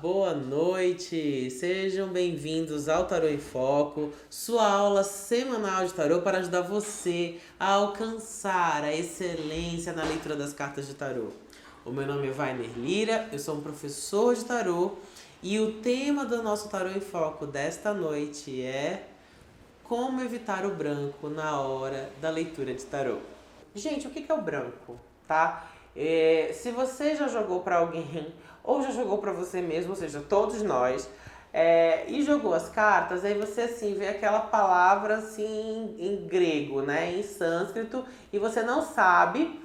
boa noite! Sejam bem-vindos ao Tarô em Foco, sua aula semanal de tarô para ajudar você a alcançar a excelência na leitura das cartas de tarô. O meu nome é Vainer Lira, eu sou um professor de tarô e o tema do nosso Tarô em Foco desta noite é como evitar o branco na hora da leitura de tarô. Gente, o que é o branco, tá? Se você já jogou para alguém ou já jogou para você mesmo, ou seja, todos nós, e jogou as cartas, aí você assim vê aquela palavra assim em grego, né, em sânscrito, e você não sabe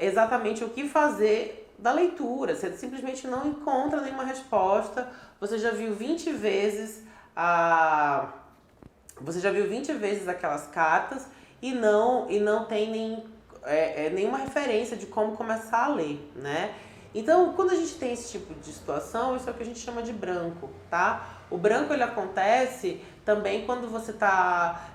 exatamente o que fazer da leitura, você simplesmente não encontra nenhuma resposta, você já viu 20 vezes aquelas cartas e não tem nenhuma referência de como começar a ler, né? Então, quando a gente tem esse tipo de situação, isso é o que a gente chama de branco, tá? O branco, ele acontece também quando você tá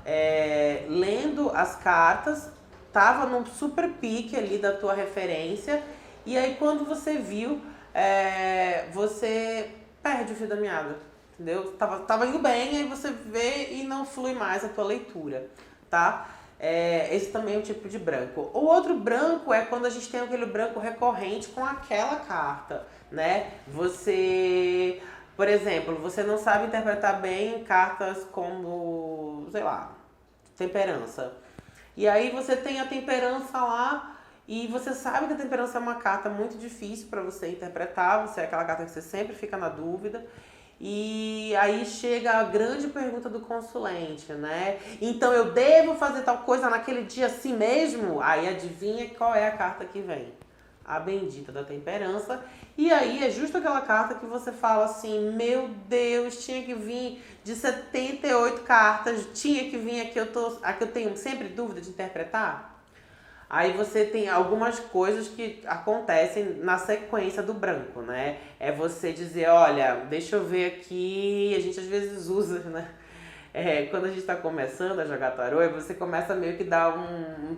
lendo as cartas, tava num super pique ali da tua referência, e aí quando você viu, você perde o fio da meada, entendeu? Tava indo bem, aí você vê e não flui mais a tua leitura, tá? Esse também é um tipo de branco. O outro branco é quando a gente tem aquele branco recorrente com aquela carta, né? Você, por exemplo, você não sabe interpretar bem cartas como, sei lá, temperança. E aí você tem a temperança lá e você sabe que a temperança é uma carta muito difícil para você interpretar, você é aquela carta que você sempre fica na dúvida. E aí chega a grande pergunta do consulente, né? Então eu devo fazer tal coisa naquele dia assim mesmo? Aí adivinha qual é a carta que vem? A bendita da temperança. E aí é justo aquela carta que você fala assim, meu Deus, tinha que vir de 78 cartas, tinha que vir a que eu tenho sempre dúvida de interpretar? Aí você tem algumas coisas que acontecem na sequência do branco, né? É você dizer, olha, deixa eu ver aqui, a gente às vezes usa, né? Quando a gente tá começando a jogar tarô, você começa meio que dar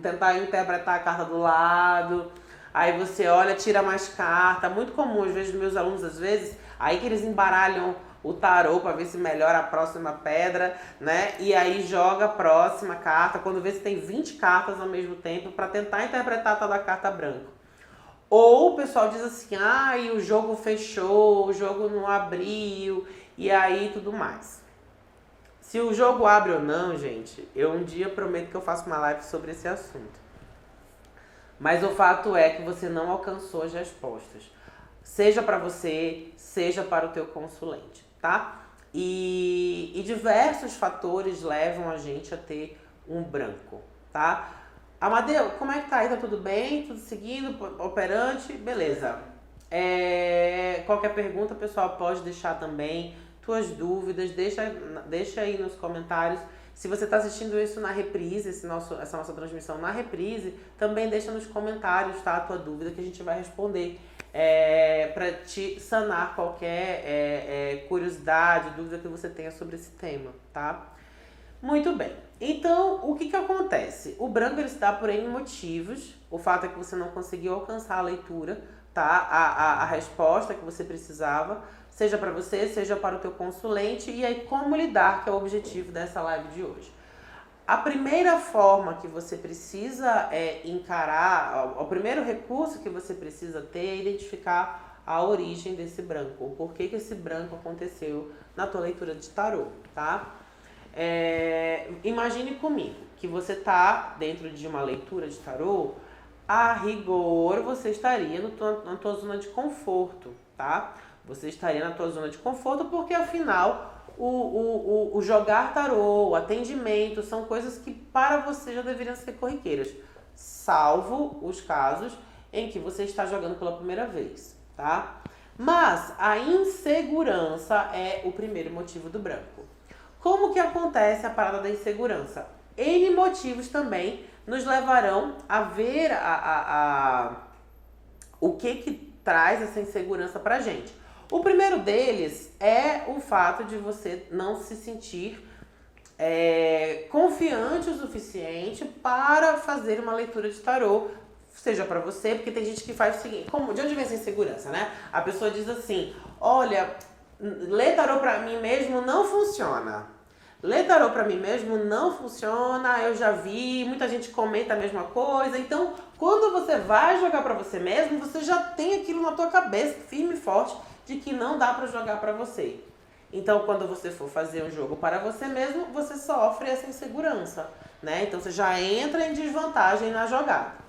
tentar interpretar a carta do lado, aí você olha, tira mais carta, muito comum, às vezes, meus alunos, às vezes, aí que eles embaralham o tarô para ver se melhora a próxima pedra, né? E aí joga a próxima carta, quando vê se tem 20 cartas ao mesmo tempo para tentar interpretar toda a carta branca. Ou o pessoal diz assim, o jogo fechou, o jogo não abriu, e aí tudo mais. Se o jogo abre ou não, gente, eu um dia prometo que eu faço uma live sobre esse assunto. Mas o fato é que você não alcançou as respostas. Seja para você, seja para o teu consulente, tá? E diversos fatores levam a gente a ter um branco, tá? Amadeu, como é que tá aí? Tá tudo bem? Tudo seguindo? Operante? Beleza. Qualquer pergunta, pessoal, pode deixar também. Tuas dúvidas, deixa aí nos comentários. Se você está assistindo isso na reprise, essa nossa transmissão na reprise, também deixa nos comentários, tá? A tua dúvida que a gente vai responder. Para te sanar qualquer curiosidade, dúvida que você tenha sobre esse tema, tá? Muito bem. Então, o que acontece? O branco, ele se dá por N motivos. O fato é que você não conseguiu alcançar a leitura, tá? A resposta que você precisava, seja para você, seja para o teu consulente. E aí, como lidar, que é o objetivo dessa live de hoje. A primeira forma que você precisa encarar, o primeiro recurso que você precisa ter é identificar a origem desse branco, o porquê que esse branco aconteceu na tua leitura de tarô, tá? Imagine comigo que você tá dentro de uma leitura de tarô, a rigor você estaria na tua zona de conforto, tá? Você estaria na tua zona de conforto porque afinal o jogar tarô, o atendimento, são coisas que para você já deveriam ser corriqueiras, salvo os casos em que você está jogando pela primeira vez, tá? Mas a insegurança é o primeiro motivo do branco. Como que acontece a parada da insegurança? N motivos também nos levarão a ver o que traz essa insegurança pra gente. O primeiro deles é o fato de você não se sentir confiante o suficiente para fazer uma leitura de tarô, seja para você, porque tem gente que faz o seguinte, de onde vem essa insegurança, né? A pessoa diz assim, olha, ler tarô pra mim mesmo não funciona. Ler tarô pra mim mesmo não funciona, eu já vi, muita gente comenta a mesma coisa. Então, quando você vai jogar pra você mesmo, você já tem aquilo na tua cabeça, firme e forte, de que não dá pra jogar pra você. Então, quando você for fazer um jogo para você mesmo, você sofre essa insegurança, né? Então, você já entra em desvantagem na jogada.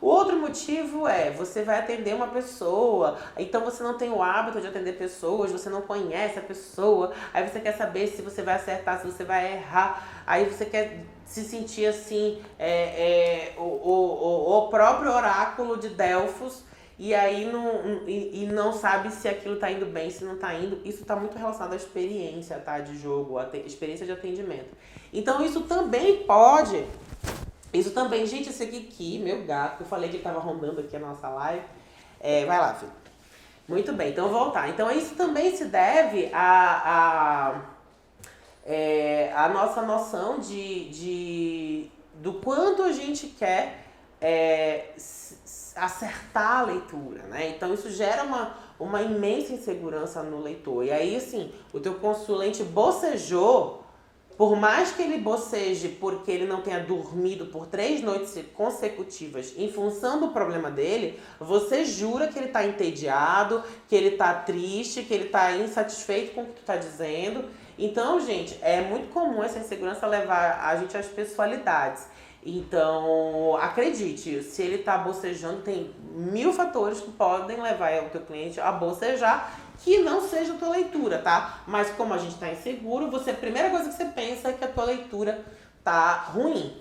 O outro motivo é, você vai atender uma pessoa, então você não tem o hábito de atender pessoas, você não conhece a pessoa, aí você quer saber se você vai acertar, se você vai errar, aí você quer se sentir assim, o próprio oráculo de Delfos, e aí não sabe se aquilo tá indo bem, se não tá indo. Isso tá muito relacionado à experiência, tá, de jogo, à experiência de atendimento. Então isso também pode... Isso também, gente, esse aqui, meu gato, eu falei que ele tava rondando aqui a nossa live. Vai lá, filho. Muito bem, então vou voltar. Então isso também se deve a nossa noção do quanto a gente quer acertar a leitura, né? Então isso gera uma imensa insegurança no leitor. E aí, assim, o teu consulente bocejou. Por mais que ele boceje porque ele não tenha dormido por 3 noites consecutivas em função do problema dele, você jura que ele está entediado, que ele está triste, que ele está insatisfeito com o que tu está dizendo. Então, gente, é muito comum essa insegurança levar a gente às pessoalidades. Então, acredite, se ele está bocejando, tem 1000 fatores que podem levar o teu cliente a bocejar, que não seja a tua leitura, tá? Mas como a gente tá inseguro, a primeira coisa que você pensa é que a tua leitura tá ruim,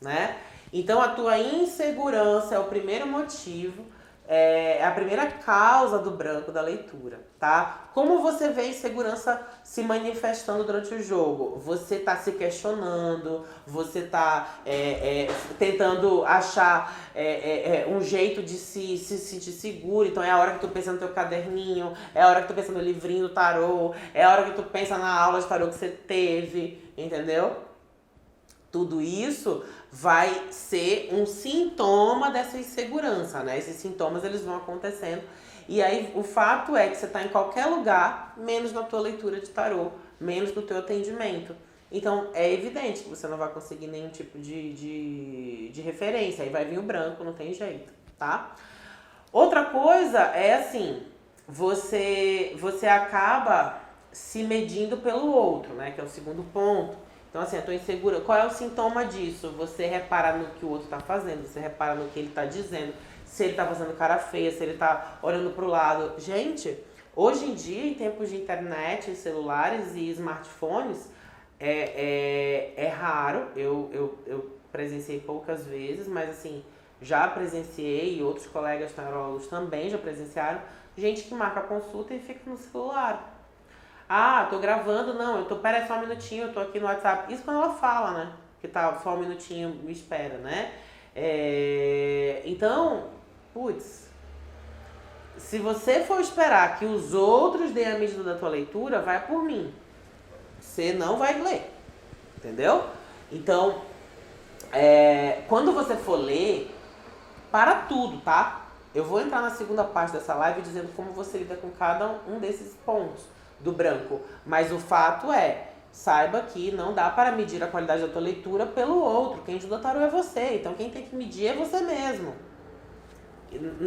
né? Então a tua insegurança é o primeiro motivo, é a primeira causa do branco da leitura, tá? Como você vê a insegurança se manifestando durante o jogo? Você tá se questionando, você tá tentando achar um jeito de se sentir seguro. Então é a hora que tu pensa no teu caderninho, é a hora que tu pensa no livrinho do tarô, é a hora que tu pensa na aula de tarô que você teve, entendeu? Tudo isso vai ser um sintoma dessa insegurança, né? Esses sintomas, eles vão acontecendo. E aí, o fato é que você está em qualquer lugar, menos na tua leitura de tarô, menos no teu atendimento. Então, é evidente que você não vai conseguir nenhum tipo de referência. Aí vai vir o branco, não tem jeito, tá? Outra coisa é assim, você acaba se medindo pelo outro, né? Que é o segundo ponto. Então, assim, eu tô insegura. Qual é o sintoma disso? Você repara no que o outro tá fazendo, você repara no que ele tá dizendo, se ele tá fazendo cara feia, se ele tá olhando pro lado. Gente, hoje em dia, em tempos de internet, celulares e smartphones, é raro. Eu presenciei poucas vezes, mas assim, já presenciei e outros colegas tarólogos também já presenciaram gente que marca a consulta e fica no celular. Ah, tô gravando, não, pera só um minutinho, eu tô aqui no WhatsApp. Isso quando ela fala, né? Que tá só um minutinho, me espera, né? Então, putz, se você for esperar que os outros deem a medida da tua leitura, vai por mim. Você não vai ler, entendeu? Então, quando você for ler, para tudo, tá? Eu vou entrar na segunda parte dessa live dizendo como você lida com cada um desses pontos do branco. Mas o fato é, saiba que não dá para medir a qualidade da tua leitura pelo outro. Quem ajuda o tarô é você, então quem tem que medir é você mesmo.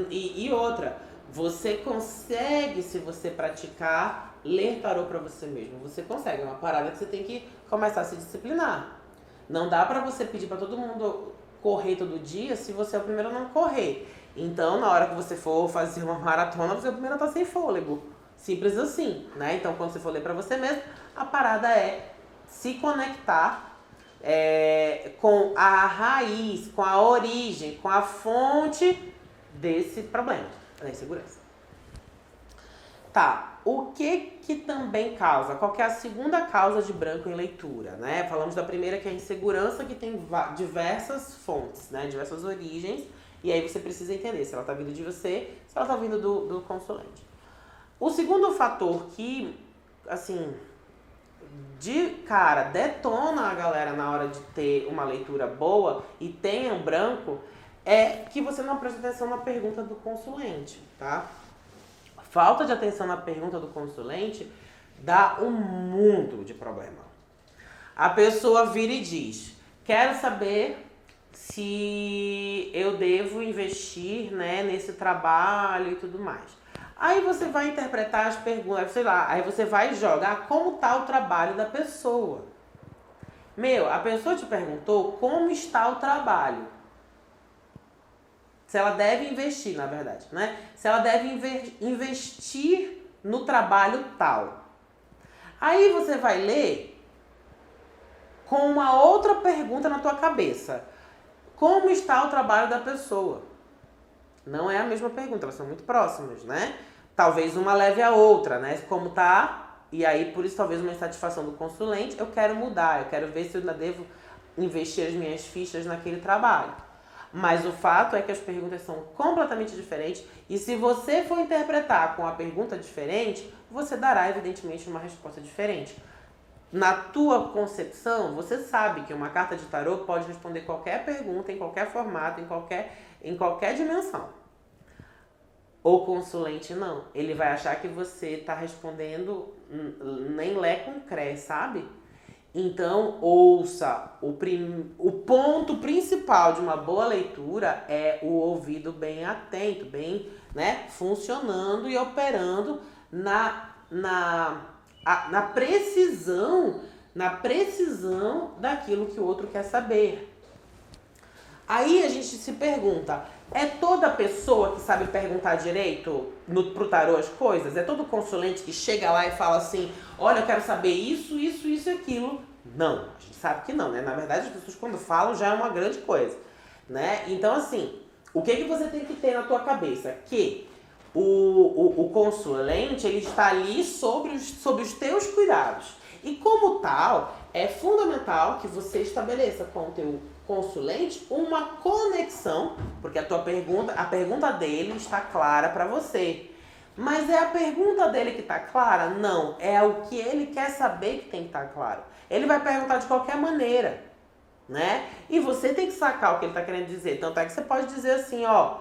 E outra, você consegue, se você praticar, ler tarô para você mesmo. Você consegue, é uma parada que você tem que começar a se disciplinar. Não dá para você pedir para todo mundo correr todo dia se você é o primeiro a não correr. Então, na hora que você for fazer uma maratona, você é o primeiro a estar sem fôlego. Simples assim, né? Então, quando você for ler pra você mesmo, a parada é se conectar com a raiz, com a origem, com a fonte desse problema, da insegurança. Tá, o que também causa? Qual que é a segunda causa de branco em leitura, né? Falamos da primeira, que é a insegurança, que tem diversas fontes, né? Diversas origens, e aí você precisa entender se ela tá vindo de você, se ela tá vindo do consulente. O segundo fator que, assim, de cara, detona a galera na hora de ter uma leitura boa e tenha um branco, é que você não presta atenção na pergunta do consulente, tá? falta de atenção na pergunta do consulente dá um mundo de problema. A pessoa vira e diz, quero saber se eu devo investir, né, nesse trabalho e tudo mais. Aí você vai interpretar as perguntas, sei lá, aí você vai jogar como está o trabalho da pessoa. A pessoa te perguntou como está o trabalho. Se ela deve investir, na verdade, né? Se ela deve investir no trabalho tal. Aí você vai ler com uma outra pergunta na tua cabeça. Como está o trabalho da pessoa? Não é a mesma pergunta, elas são muito próximas, né? Talvez uma leve a outra, né? Como tá? E aí, por isso, talvez uma insatisfação do consulente, eu quero mudar, eu quero ver se eu ainda devo investir as minhas fichas naquele trabalho. Mas o fato é que as perguntas são completamente diferentes e se você for interpretar com a pergunta diferente, você dará, evidentemente, uma resposta diferente. Na tua concepção, você sabe que uma carta de tarô pode responder qualquer pergunta, em qualquer formato, em qualquer dimensão. O consulente não. Ele vai achar que você está respondendo nem lé com cré, sabe? Então, ouça. O ponto principal de uma boa leitura é o ouvido bem atento, bem, né, funcionando e operando na precisão daquilo que o outro quer saber. Aí a gente se pergunta, é toda pessoa que sabe perguntar direito pro tarô as coisas? É todo consulente que chega lá e fala assim, olha, eu quero saber isso, isso, isso e aquilo? Não, a gente sabe que não, né? Na verdade, as pessoas quando falam já é uma grande coisa, né? Então, assim, o que você tem que ter na tua cabeça? Que o consulente, ele está ali sobre os teus cuidados. E como tal, é fundamental que você estabeleça com o teu consulente uma conexão, porque a pergunta dele está clara para você. Mas é a pergunta dele que está clara? Não, é o que ele quer saber que tem que estar claro. Ele vai perguntar de qualquer maneira, né? E você tem que sacar o que ele está querendo dizer. Tanto é que você pode dizer assim, ó,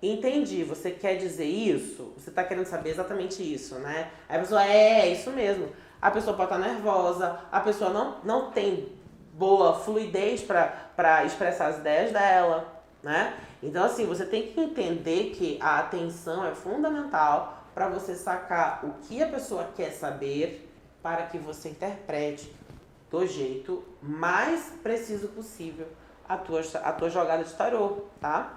entendi, você quer dizer isso? Você está querendo saber exatamente isso, né? Aí a pessoa, é isso mesmo. A pessoa pode estar nervosa, a pessoa não tem boa fluidez para expressar as ideias dela, né? Então, assim, você tem que entender que a atenção é fundamental para você sacar o que a pessoa quer saber para que você interprete do jeito mais preciso possível a tua jogada de tarô, tá?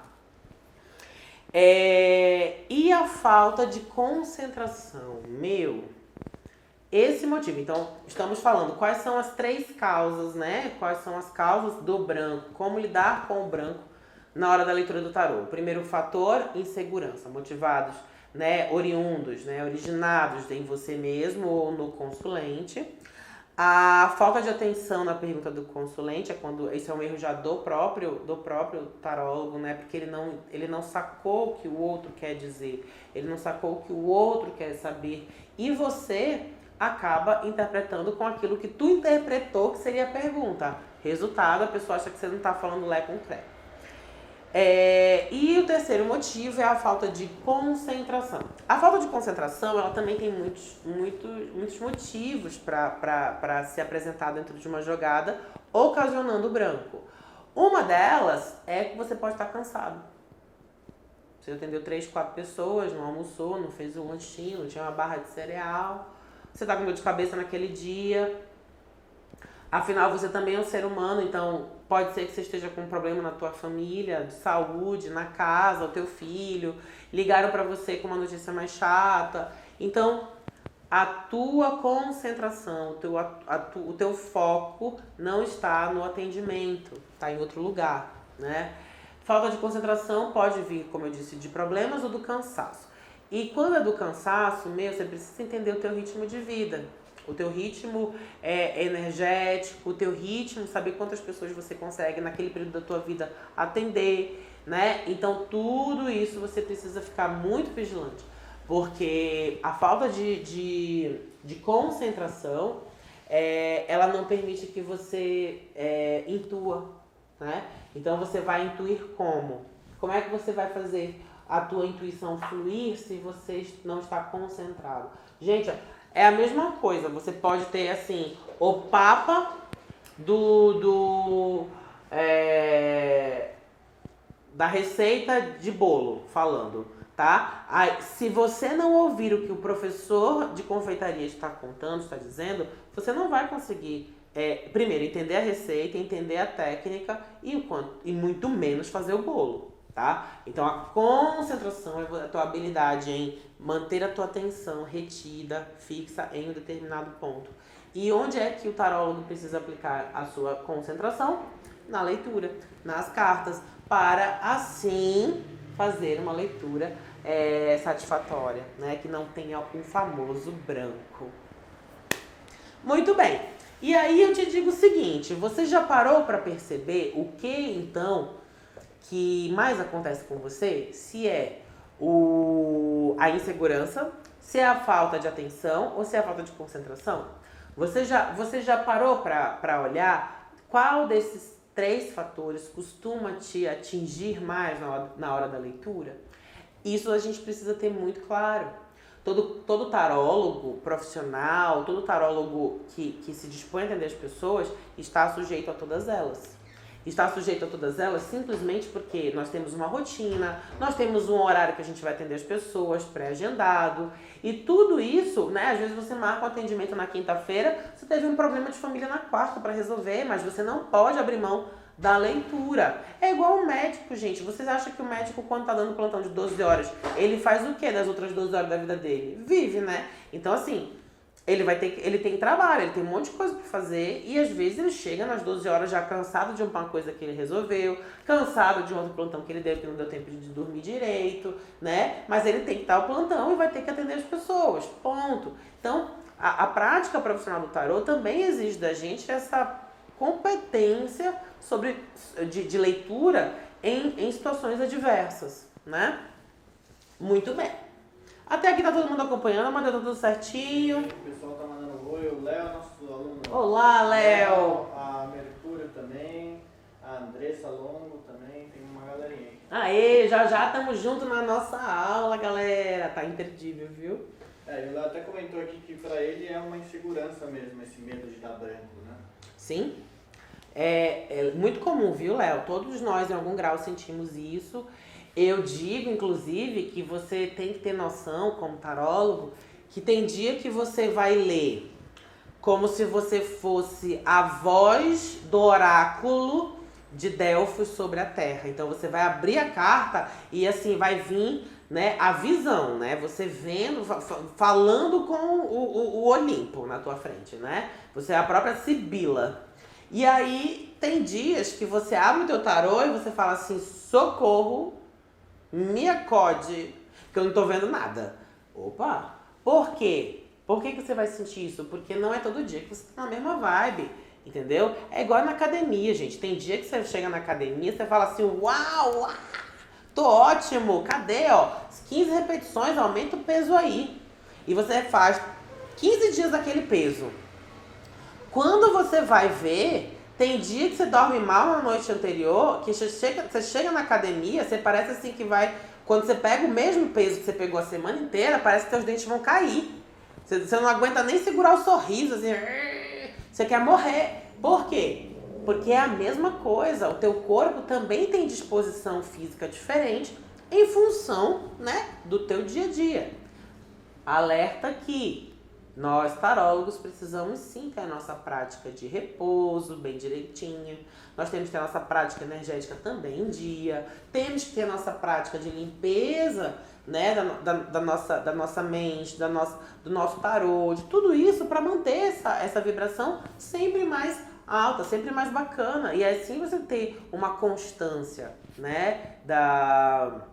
E a falta de concentração, esse motivo. Então, estamos falando quais são as 3 causas, né? Quais são as causas do branco, como lidar com o branco na hora da leitura do tarô. O primeiro fator, insegurança, motivados, né, oriundos, né, originados em você mesmo ou no consulente. A falta de atenção na pergunta do consulente é quando esse é um erro já do próprio tarólogo, né? Porque ele não sacou o que o outro quer dizer, ele não sacou o que o outro quer saber. E você acaba interpretando com aquilo que tu interpretou que seria a pergunta. Resultado, a pessoa acha que você não está falando lé com cré. E o terceiro motivo é a falta de concentração. A falta de concentração, ela também tem muitos motivos para se apresentar dentro de uma jogada, ocasionando branco. Uma delas é que você pode estar cansado. Você atendeu 3, 4 pessoas, não almoçou, não fez um lanchinho, não tinha uma barra de cereal. Você está com dor de cabeça naquele dia. Afinal, você também é um ser humano, então pode ser que você esteja com um problema na tua família, de saúde, na casa, o teu filho, ligaram para você com uma notícia mais chata. Então, a tua concentração, o teu foco não está no atendimento, está em outro lugar, né? Falta de concentração pode vir, como eu disse, de problemas ou do cansaço. E quando é do cansaço, você precisa entender o teu ritmo de vida. O teu ritmo energético, o teu ritmo, saber quantas pessoas você consegue naquele período da tua vida atender, né? Então, tudo isso você precisa ficar muito vigilante, porque a falta de concentração, ela não permite que você intua, né? Então, você vai intuir como? Como é que você vai fazer a tua intuição fluir se você não está concentrado? Gente, é a mesma coisa. Você pode ter, assim, o Papa da receita de bolo falando, tá? Aí, se você não ouvir o que o professor de confeitaria está contando, está dizendo, você não vai conseguir, primeiro, entender a receita, entender a técnica e muito menos fazer o bolo, tá? Então, a concentração é a tua habilidade em manter a tua atenção retida, fixa em um determinado ponto. E onde é que o tarólogo precisa aplicar a sua concentração? Na leitura, nas cartas, para assim fazer uma leitura satisfatória, né? Que não tenha o famoso branco. Muito bem. E aí eu te digo o seguinte, você já parou para perceber o que então que mais acontece com você? Se é a insegurança, se é a falta de atenção ou se é a falta de concentração? Você já parou para olhar qual desses 3 fatores costuma te atingir mais na hora da leitura? Isso a gente precisa ter muito claro. Todo tarólogo profissional, todo tarólogo que se dispõe a atender as pessoas, está sujeito a todas elas. Está sujeito a todas elas simplesmente porque nós temos uma rotina, nós temos um horário que a gente vai atender as pessoas, pré-agendado. E tudo isso, né? Às vezes você marca um atendimento na quinta-feira, você teve um problema de família na quarta para resolver, mas você não pode abrir mão da leitura. É igual o médico, gente. Vocês acham que o médico, quando tá dando plantão de 12 horas, ele faz o quê das outras 12 horas da vida dele? Vive, né? Então, assim, ele tem trabalho, ele tem um monte de coisa pra fazer e às vezes ele chega nas 12 horas já cansado de uma coisa que ele resolveu, cansado de um outro plantão que ele deu, que não deu tempo de dormir direito, né? Mas ele tem que dar o plantão e vai ter que atender as pessoas, ponto. Então, a prática profissional do tarô também exige da gente essa competência de leitura em situações adversas, né? Muito bem. Até aqui tá todo mundo acompanhando, mas tá tudo certinho. O pessoal tá mandando oi, o Léo, nosso aluno. Olá, Léo. A Mercúrio também, a Andressa Longo também, tem uma galerinha aí. Aê, já estamos juntos na nossa aula, galera. Tá imperdível, viu? E o Léo até comentou aqui que pra ele é uma insegurança mesmo, esse medo de dar branco, né? Sim. É muito comum, viu, Léo? Todos nós, em algum grau, sentimos isso. Eu digo, inclusive, que você tem que ter noção, como tarólogo, que tem dia que você vai ler como se você fosse a voz do oráculo de Delfos sobre a Terra. Então, você vai abrir a carta e, assim, vai vir, né, a visão, né? Você vendo, falando com o Olimpo na tua frente, né? Você é a própria Sibila. E aí, tem dias que você abre o teu tarô e você fala assim, socorro, me acode, que eu não tô vendo nada. Opa! Por quê? Por que você vai sentir isso? Porque não é todo dia que você tá na mesma vibe, entendeu? É igual na academia, gente. Tem dia que você chega na academia e você fala assim, uau, tô ótimo, cadê, ó? 15 repetições, aumenta o peso aí. E você faz 15 dias daquele peso. Quando você vai ver, tem dia que você dorme mal na noite anterior, que você chega na academia, você parece assim que vai... Quando você pega o mesmo peso que você pegou a semana inteira, parece que seus dentes vão cair. Você não aguenta nem segurar o sorriso, assim... Você quer morrer. Por quê? Porque é a mesma coisa. O teu corpo também tem disposição física diferente em função, né, do teu dia a dia. Alerta que... Nós, tarólogos, precisamos sim ter a nossa prática de repouso bem direitinho. Nós temos que ter a nossa prática energética também em dia. Temos que ter a nossa prática de limpeza, né, da nossa mente, do nosso tarô, de tudo isso para manter essa vibração sempre mais alta, sempre mais bacana. E assim você ter uma constância, né, das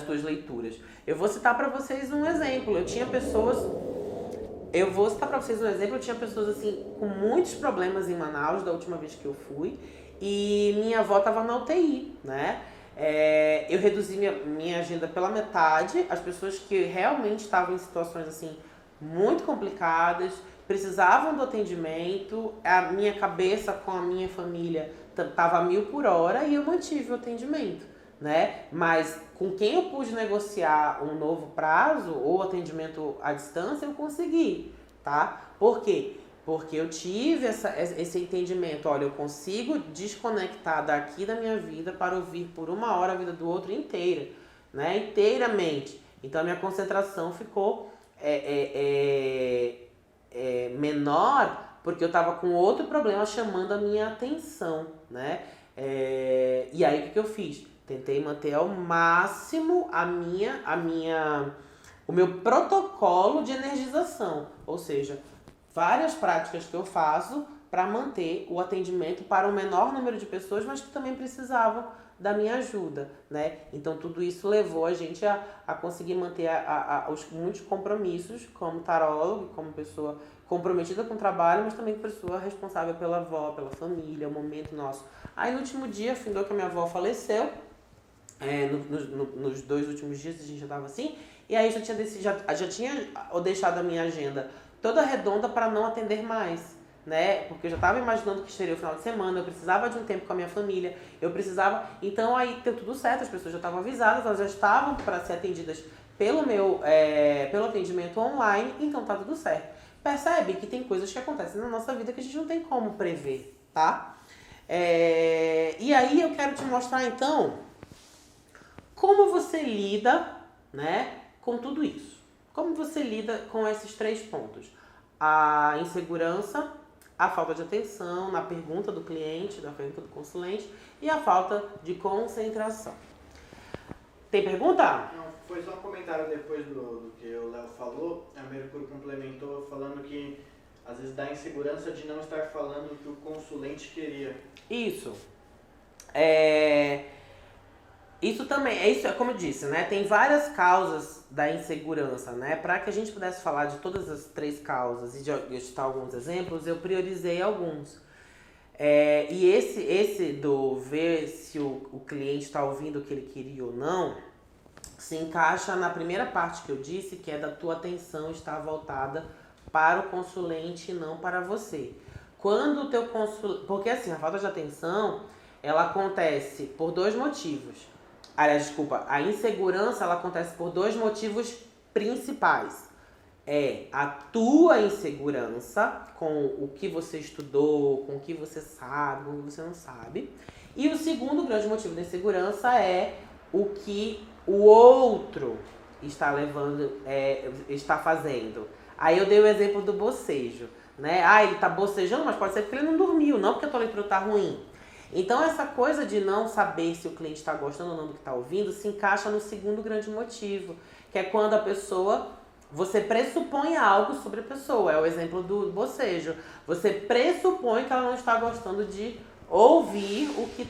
tuas leituras. Eu vou citar para vocês um exemplo. Eu tinha pessoas assim com muitos problemas em Manaus da última vez que eu fui e minha avó estava na UTI, né? Eu reduzi minha agenda pela metade. As pessoas que realmente estavam em situações assim muito complicadas, precisavam do atendimento, a minha cabeça com a minha família estava a 1000 por hora e eu mantive o atendimento, né? Mas com quem eu pude negociar um novo prazo ou atendimento à distância, eu consegui, tá? Por quê? Porque eu tive esse entendimento, olha, eu consigo desconectar daqui da minha vida para ouvir por 1 hora a vida do outro inteira, né? Inteiramente. Então a minha concentração ficou menor porque eu estava com outro problema chamando a minha atenção, né? E aí o que eu fiz? Tentei manter ao máximo o meu protocolo de energização, ou seja, várias práticas que eu faço para manter o atendimento para o menor número de pessoas, mas que também precisavam da minha ajuda, né? Então tudo isso levou a gente a conseguir manter muitos compromissos como tarólogo, como pessoa comprometida com o trabalho, mas também pessoa responsável pela avó, pela família, o momento nosso. Aí no último dia, findou que a minha avó faleceu, nos 2 últimos dias a gente já estava assim, e aí já tinha deixado a minha agenda toda redonda para não atender mais, né? Porque eu já estava imaginando que seria o final de semana, eu precisava de um tempo com a minha família, eu precisava... Então aí deu tudo certo, as pessoas já estavam avisadas, elas já estavam para ser atendidas pelo atendimento online, então tá tudo certo. Percebe que tem coisas que acontecem na nossa vida que a gente não tem como prever, tá? E aí eu quero te mostrar então como você lida, né, com tudo isso. Como você lida com esses 3 pontos? A insegurança, a falta de atenção na pergunta do cliente, na pergunta do consulente e a falta de concentração. Tem pergunta? Não, foi só um comentário depois do que o Léo falou. A Mercúrio complementou falando que às vezes dá insegurança de não estar falando o que o consulente queria. Isso. Isso também, isso é como eu disse, né? Tem várias causas da insegurança, né? Para que a gente pudesse falar de todas as 3 causas e de citar alguns exemplos, eu priorizei alguns. E esse do ver se o cliente está ouvindo o que ele queria ou não, se encaixa na primeira parte que eu disse, que é da tua atenção estar voltada para o consulente e não para você. Quando o teu consulente... Porque assim, a falta de atenção, ela acontece por 2 motivos. Aliás, desculpa, a insegurança ela acontece por 2 motivos principais. A tua insegurança com o que você estudou, com o que você sabe, com o que você não sabe. E o segundo grande motivo da insegurança é o que o outro está está fazendo. Aí eu dei o exemplo do bocejo, né? Ele tá bocejando, mas pode ser porque ele não dormiu, não porque a tua leitura tá ruim. Então essa coisa de não saber se o cliente está gostando ou não do que está ouvindo se encaixa no segundo grande motivo, que é quando a pessoa, você pressupõe algo sobre a pessoa, é o exemplo do bocejo. Você pressupõe que ela não está gostando de ouvir o que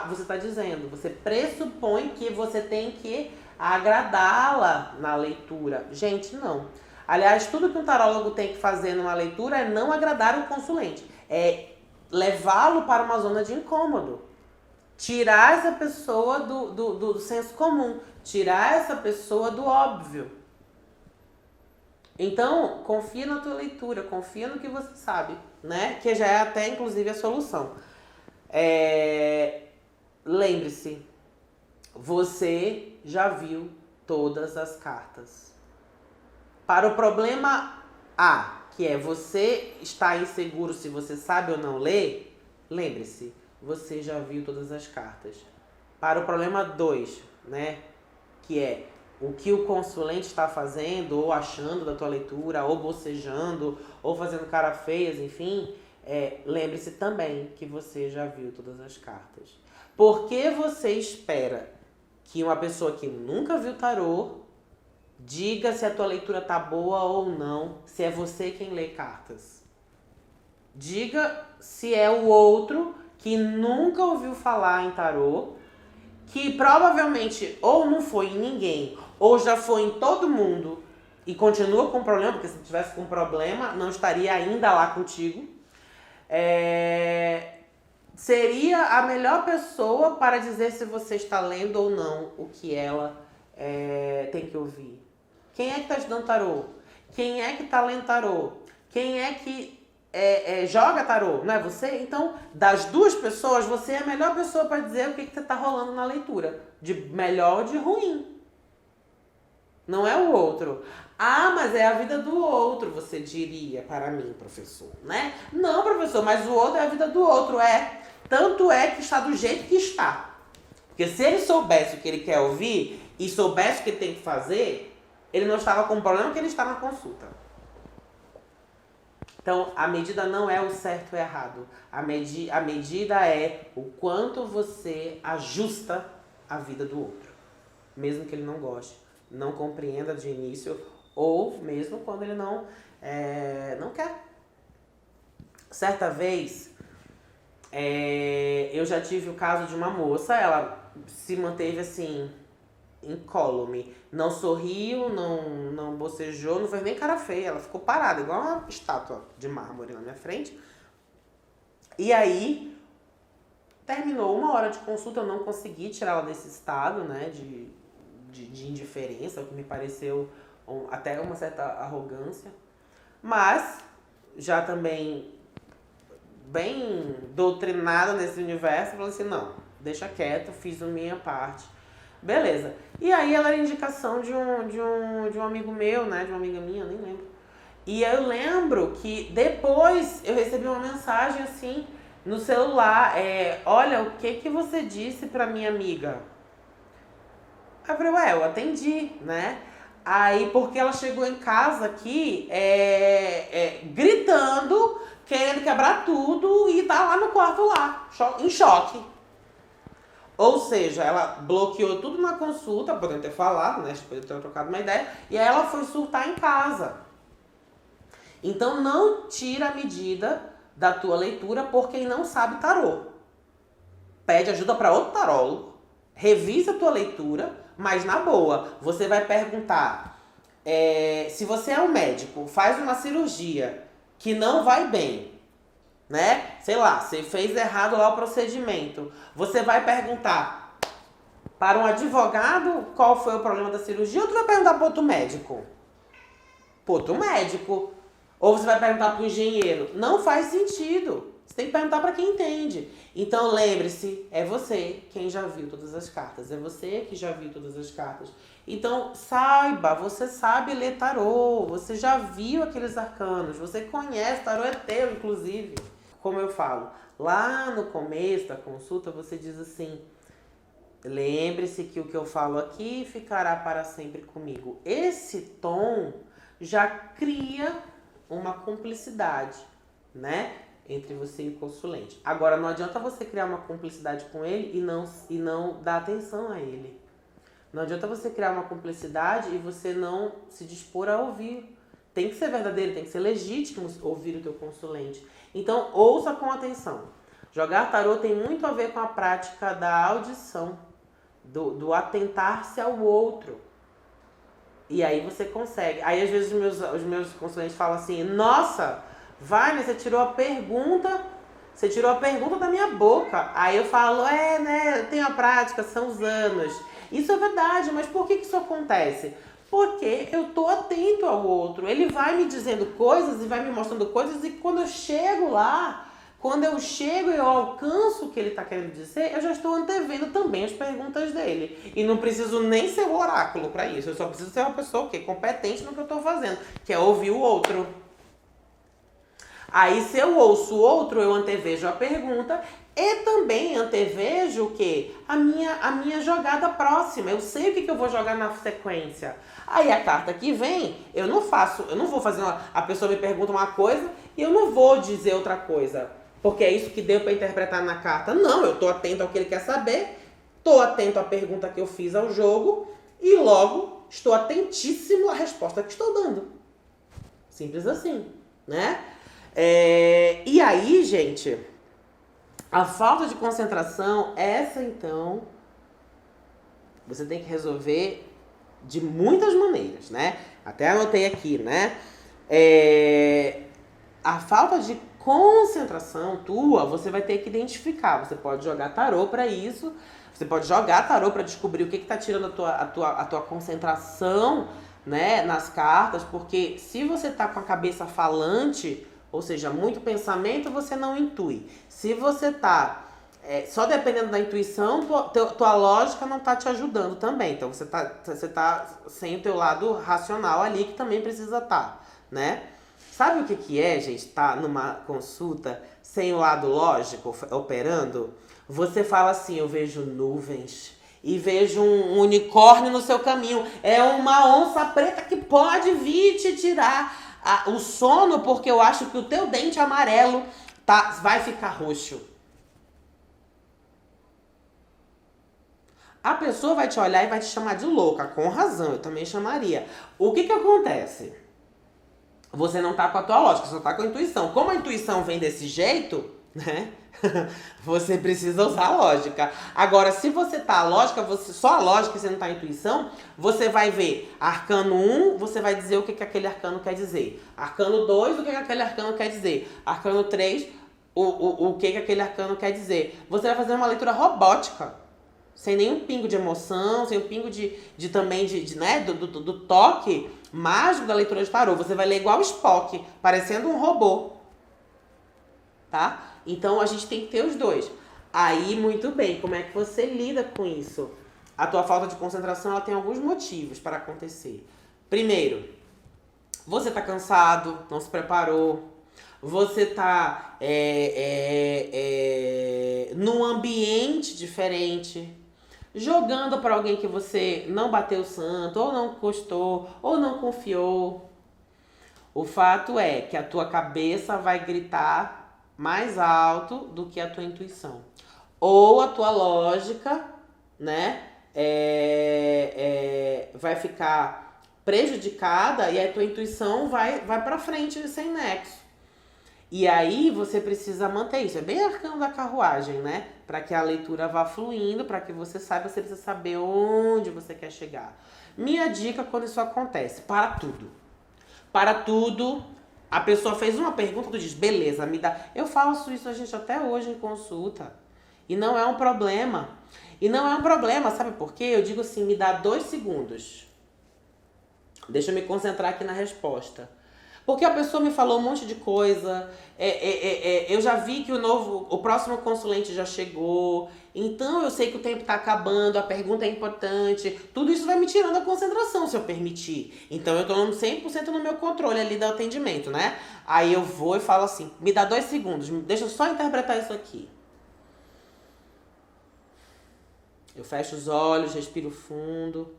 você está dizendo. Você pressupõe que você tem que agradá-la na leitura. Gente, não. Aliás, tudo que um tarólogo tem que fazer numa leitura é não agradar o consulente. É levá-lo para uma zona de incômodo. Tirar essa pessoa do senso comum. Tirar essa pessoa do óbvio. Então, confia na tua leitura, confia no que você sabe, né? Que já é até, inclusive, a solução. Lembre-se, você já viu todas as cartas. Para o problema A, que é você está inseguro se você sabe ou não ler, lembre-se, você já viu todas as cartas. Para o problema 2, né, que é o que o consulente está fazendo, ou achando da tua leitura, ou bocejando, ou fazendo cara feias, enfim, lembre-se também que você já viu todas as cartas. Por que você espera que uma pessoa que nunca viu tarô diga se a tua leitura tá boa ou não, se é você quem lê cartas? Diga se é o outro que nunca ouviu falar em tarô, que provavelmente ou não foi em ninguém, ou já foi em todo mundo e continua com problema, porque se tivesse com problema, não estaria ainda lá contigo. Seria a melhor pessoa para dizer se você está lendo ou não o que ela tem que ouvir. Quem é que está estudando tarô? Quem é que está lendo tarô? Quem é que joga tarô, não é você? Então, das duas pessoas, você é a melhor pessoa para dizer o que você tá rolando na leitura. De melhor ou de ruim. Não é o outro. Ah, mas é a vida do outro, você diria para mim, professor, né? Não, professor, mas o outro é a vida do outro, é. Tanto é que está do jeito que está. Porque se ele soubesse o que ele quer ouvir e soubesse o que ele tem que fazer, ele não estava com o problema que ele está na consulta. Então, a medida não é o certo ou errado. A medida é o quanto você ajusta a vida do outro. Mesmo que ele não goste, não compreenda de início, ou mesmo quando ele não quer. Certa vez, eu já tive o caso de uma moça, ela se manteve assim, incólume. Não sorriu, não bocejou, não fez nem cara feia. Ela ficou parada, igual uma estátua de mármore na minha frente. E aí, terminou 1 hora de consulta, eu não consegui tirá-la desse estado, né, de indiferença, o que me pareceu até uma certa arrogância. Mas, já também bem doutrinada nesse universo, falei assim, não, deixa quieto, fiz a minha parte. Beleza. E aí ela era indicação de um amigo meu, né? De uma amiga minha, nem lembro. E eu lembro que depois eu recebi uma mensagem assim no celular, olha, o que você disse pra minha amiga? Aí eu falei, eu atendi, né? Aí, porque ela chegou em casa aqui, gritando, querendo quebrar tudo e tá lá no quarto lá, em choque. Ou seja, ela bloqueou tudo na consulta, podendo ter falado, né? Depois de ter trocado uma ideia. E aí ela foi surtar em casa. Então não tira a medida da tua leitura por quem não sabe tarô. Pede ajuda para outro tarólogo. Revisa a tua leitura, mas na boa. Você vai perguntar, se você é um médico, faz uma cirurgia que não vai bem, né? Sei lá, você fez errado lá o procedimento. Você vai perguntar para um advogado qual foi o problema da cirurgia ou tu vai perguntar para outro médico? Para outro médico. Ou você vai perguntar para o engenheiro? Não faz sentido. Você tem que perguntar para quem entende. Então lembre-se, é você quem já viu todas as cartas. É você que já viu todas as cartas. Então saiba, você sabe ler tarô. Você já viu aqueles arcanos. Você conhece, tarô é teu, inclusive. Como eu falo, lá no começo da consulta você diz assim, lembre-se que o que eu falo aqui ficará para sempre comigo. Esse tom já cria uma cumplicidade, né, entre você e o consulente. Agora, não adianta você criar uma cumplicidade com ele e não dar atenção a ele. Não adianta você criar uma cumplicidade e você não se dispor a ouvir. Tem que ser verdadeiro, tem que ser legítimo ouvir o teu consulente. Então, ouça com atenção. Jogar tarô tem muito a ver com a prática da audição, do atentar-se ao outro. E aí você consegue. Aí, às vezes, os meus consulentes falam assim, nossa, Wagner, você tirou a pergunta da minha boca. Aí eu falo, né, eu tenho a prática, são os anos. Isso é verdade, mas por que isso acontece? Porque eu tô atento ao outro. Ele vai me dizendo coisas e vai me mostrando coisas e quando eu chego lá, quando eu chego e eu alcanço o que ele tá querendo dizer, eu já estou antevendo também as perguntas dele. E não preciso nem ser o oráculo para isso. Eu só preciso ser uma pessoa competente no que eu tô fazendo, que é ouvir o outro. Aí se eu ouço o outro, eu antevejo a pergunta e também antevejo o quê? A minha jogada próxima. Eu sei o que eu vou jogar na sequência. Aí a carta que vem, eu não vou fazer a pessoa me pergunta uma coisa e eu não vou dizer outra coisa. Porque é isso que deu para interpretar na carta. Não, eu tô atento ao que ele quer saber, tô atento à pergunta que eu fiz ao jogo e logo estou atentíssimo à resposta que estou dando. Simples assim, né? E aí, gente, a falta de concentração, essa então, você tem que resolver de muitas maneiras, né? Até anotei aqui, né? A falta de concentração tua, você vai ter que identificar. Você pode jogar tarô para isso, você pode jogar tarô para descobrir o que tá tirando a tua concentração, né, nas cartas, porque se você tá com a cabeça falante, Ou seja, muito pensamento você não intui. Se você tá só dependendo da intuição, tua lógica não tá te ajudando também. Então você tá sem o teu lado racional ali, que também precisa estar, né? Sabe o que é, gente, tá numa consulta sem o lado lógico operando? Você fala assim, eu vejo nuvens e vejo um unicórnio no seu caminho. É uma onça preta que pode vir te tirar o sono, porque eu acho que o teu dente amarelo vai ficar roxo. A pessoa vai te olhar e vai te chamar de louca, com razão, eu também chamaria. O que acontece? Você não tá com a tua lógica, você só tá com a intuição. Como a intuição vem desse jeito, né? Você precisa usar a lógica. Agora, se você tá a lógica, só a lógica e você não tá a intuição, você vai ver arcano 1, você vai dizer o que aquele arcano quer dizer. Arcano 2, o que aquele arcano quer dizer. Arcano 3, o que aquele arcano quer dizer. Você vai fazer uma leitura robótica. Sem nenhum pingo de emoção, sem um pingo também né, do toque mágico da leitura de tarô. Você vai ler igual o Spock, parecendo um robô. Tá? Então a gente tem que ter os dois. Aí, muito bem, como é que você lida com isso? A tua falta de concentração ela tem alguns motivos para acontecer. Primeiro, você tá cansado, não se preparou. Você tá num ambiente diferente, jogando para alguém que você não bateu o santo, ou não gostou, ou não confiou. O fato é que a tua cabeça vai gritar mais alto do que a tua intuição. Ou a tua lógica, né, vai ficar prejudicada e a tua intuição vai para frente sem nexo. E aí você precisa manter isso. É bem arcano da carruagem, né? Para que a leitura vá fluindo, para que você saiba, você precisa saber onde você quer chegar. Minha dica quando isso acontece, para tudo. Para tudo. A pessoa fez uma pergunta, tu diz, beleza, me dá. Eu faço isso, gente, até hoje em consulta. E não é um problema. E não é um problema, sabe por quê? Eu digo assim, me dá 2 segundos. Deixa eu me concentrar aqui na resposta. Porque a pessoa me falou um monte de coisa, eu já vi que o próximo consulente já chegou, então eu sei que o tempo tá acabando, a pergunta é importante, tudo isso vai me tirando a concentração se eu permitir. Então eu tô 100% no meu controle ali do atendimento, né? Aí eu vou e falo assim, me dá 2 segundos, deixa eu só interpretar isso aqui. Eu fecho os olhos, respiro fundo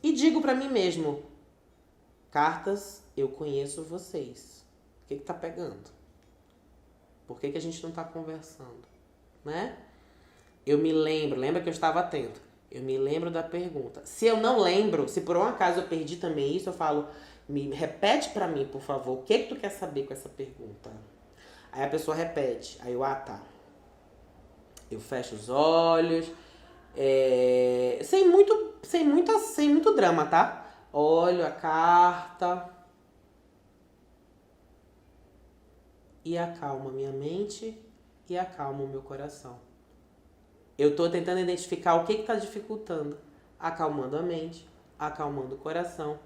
e digo pra mim mesmo, cartas, eu conheço vocês. O que tá pegando? Por que a gente não tá conversando? Né? Eu me lembro, lembra que eu estava atento. Eu me lembro da pergunta. Se eu não lembro, se por um acaso eu perdi também isso, eu falo, me repete pra mim, por favor, o que tu quer saber com essa pergunta? Aí a pessoa repete. Aí eu, tá. Eu fecho os olhos, sem muito drama, tá? Olho a carta e acalmo minha mente e acalmo o meu coração. Eu tô tentando identificar o que tá dificultando. Acalmando a mente, acalmando o coração.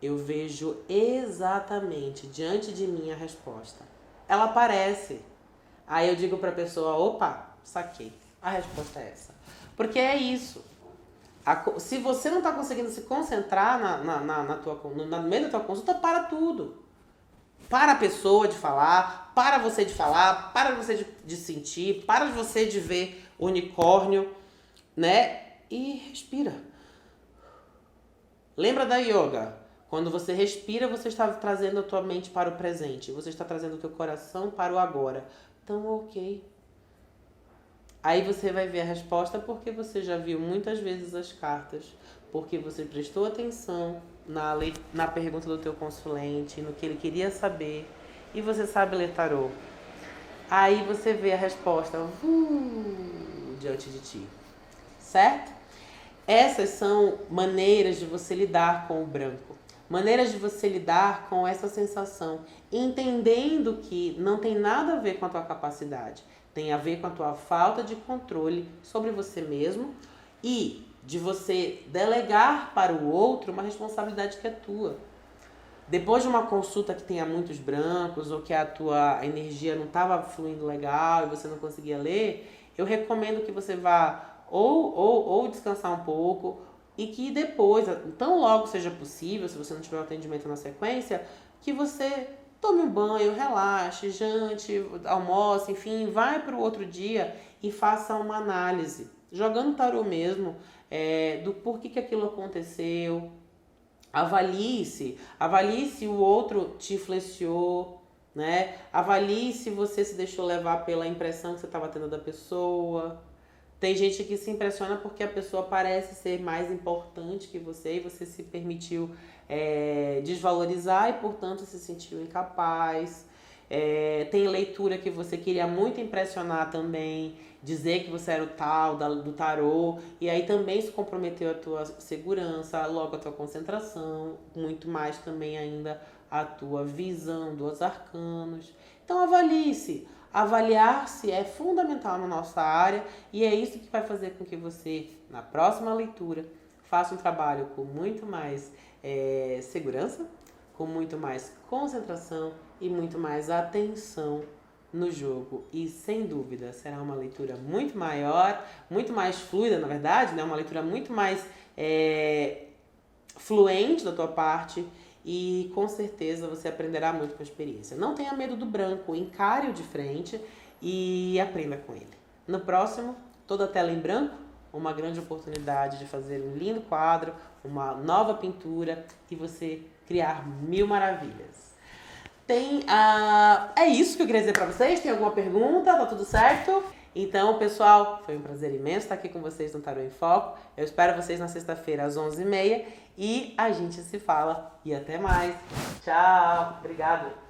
Eu vejo exatamente diante de mim a resposta. Ela aparece. Aí eu digo pra pessoa, opa, saquei. A resposta é essa. Porque é isso. Se você não tá conseguindo se concentrar no meio da tua consulta, para tudo. Para a pessoa de falar, para você de sentir, para você de ver o unicórnio, né? E respira. Lembra da yoga? Quando você respira, você está trazendo a tua mente para o presente. Você está trazendo o teu coração para o agora. Então, ok. Aí você vai ver a resposta porque você já viu muitas vezes as cartas, porque você prestou atenção na pergunta do teu consulente, no que ele queria saber, e você sabe ler tarô. Aí você vê a resposta diante de ti, certo? Essas são maneiras de você lidar com o branco, maneiras de você lidar com essa sensação, entendendo que não tem nada a ver com a tua capacidade. Tem a ver com a tua falta de controle sobre você mesmo e de você delegar para o outro uma responsabilidade que é tua. Depois de uma consulta que tenha muitos brancos ou que a tua energia não estava fluindo legal e você não conseguia ler, eu recomendo que você vá ou descansar um pouco e que depois, tão logo seja possível, se você não tiver o atendimento na sequência, que você tome um banho, relaxe, jante, almoce, enfim, vai para o outro dia e faça uma análise, jogando tarô mesmo, do porquê que aquilo aconteceu. Avalie se o outro te influenciou, né? Avalie se você se deixou levar pela impressão que você estava tendo da pessoa. Tem gente que se impressiona porque a pessoa parece ser mais importante que você e você se permitiu desvalorizar e, portanto, se sentiu incapaz. Tem leitura que você queria muito impressionar também, dizer que você era o tal do tarô, e aí também se comprometeu a tua segurança, logo a tua concentração, muito mais também ainda a tua visão dos arcanos. Então avalie-se. Avaliar-se é fundamental na nossa área e é isso que vai fazer com que você, na próxima leitura, faça um trabalho com muito mais segurança, com muito mais concentração e muito mais atenção no jogo. E sem dúvida será uma leitura muito maior, muito mais fluida, na verdade, né? Uma leitura muito mais fluente da tua parte. E com certeza você aprenderá muito com a experiência. Não tenha medo do branco, encare-o de frente e aprenda com ele. No próximo, toda a tela em branco, uma grande oportunidade de fazer um lindo quadro, uma nova pintura e você criar 1000 maravilhas. É isso que eu queria dizer pra vocês. Tem alguma pergunta? Tá tudo certo? Então, pessoal, foi um prazer imenso estar aqui com vocês no Tarô em Foco. Eu espero vocês na sexta-feira às 11h30 e a gente se fala. E até mais. Tchau. Obrigada.